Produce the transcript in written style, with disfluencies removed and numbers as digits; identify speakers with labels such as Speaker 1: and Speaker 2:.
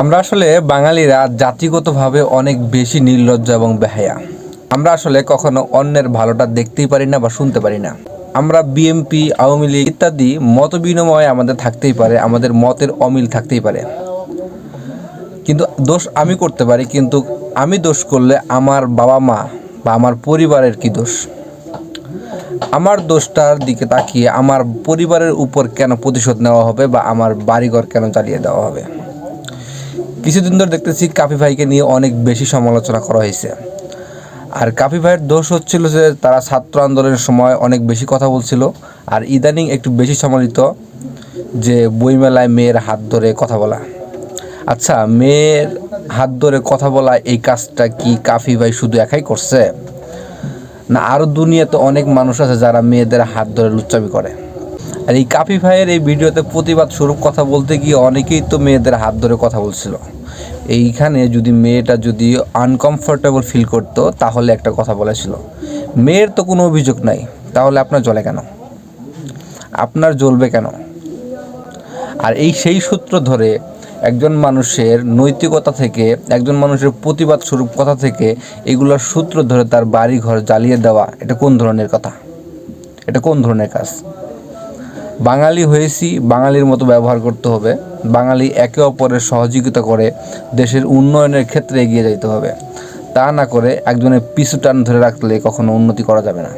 Speaker 1: আমরা আসলে বাঙালিরা জাতিগতভাবে অনেক বেশি নির্লজ্জ এবং বেহায়া। আমরা আসলে কখনো অন্যের ভালোটা দেখতেই পারি না বা শুনতে পারি না। আমরা বিএনপি, আওয়ামী লীগ ইত্যাদি মত বিনিময় আমাদের থাকতেই পারে, আমাদের মতের অমিল থাকতেই পারে, কিন্তু দোষ আমি করতে পারি। কিন্তু আমি দোষ করলে আমার বাবা মা বা আমার পরিবারের কি দোষ? আমার দোষটার দিকে তাকিয়ে আমার পরিবারের উপর কেন প্রতিশোধ নেওয়া হবে বা আমার বাড়িঘর কেন জ্বালিয়ে দেওয়া হবে? কিছুদিন ধরে দেখতেছি কাফি ভাইকে নিয়ে অনেক বেশি সমালোচনা করা হয়েছে। আর কাফি ভাইয়ের দোষ হচ্ছিল যে তারা ছাত্র আন্দোলনের সময় অনেক বেশি কথা বলছিল, আর ইদানিং একটু বেশি সমালোচিত যে বইমেলায় মেয়ের হাত ধরে কথা বলা। আচ্ছা, মেয়ের হাত ধরে কথা বলা এই কাজটা কি কাফি ভাই শুধু একাই করছে, না আরও দুনিয়াতে অনেক মানুষ আছে যারা মেয়েদের হাত ধরে লুচ্চামি করে? আর এই কাফি ভাইয়ের এই ভিডিওতে প্রতিবাদ স্বরূপ কথা বলতে গিয়ে অনেকেই তো মেয়েদের হাত ধরে কথা বলছিল। এইখানে যদি মেয়েটা যদি আনকমফোর্টেবল ফিল করতো তাহলে একটা কথা বলেছিল। মেয়ের তো কোনো অভিযোগ নাই, তাহলে আপনার জ্বলে কেন? আপনার জ্বলবে কেন? আর সেই সূত্র ধরে একজন মানুষের নৈতিকতা থেকে, একজন মানুষের প্রতিবাদ স্বরূপ কথা থেকে এগুলোর সূত্র ধরে তার বাড়ি ঘর জ্বালিয়ে দেওয়া, এটা কোন ধরনের কথা? এটা কোন ধরনের কাজ? বাঙালি হয়েছি, বাঙালির মতো ব্যবহার করতে হবে। বাঙালি একে অপরের সহযোগিতা করে দেশের উন্নয়নের ক্ষেত্রে এগিয়ে যেতে হবে। তা না করে একজনের পিছু টান ধরে রাখলে কখনো উন্নতি করা যাবে না।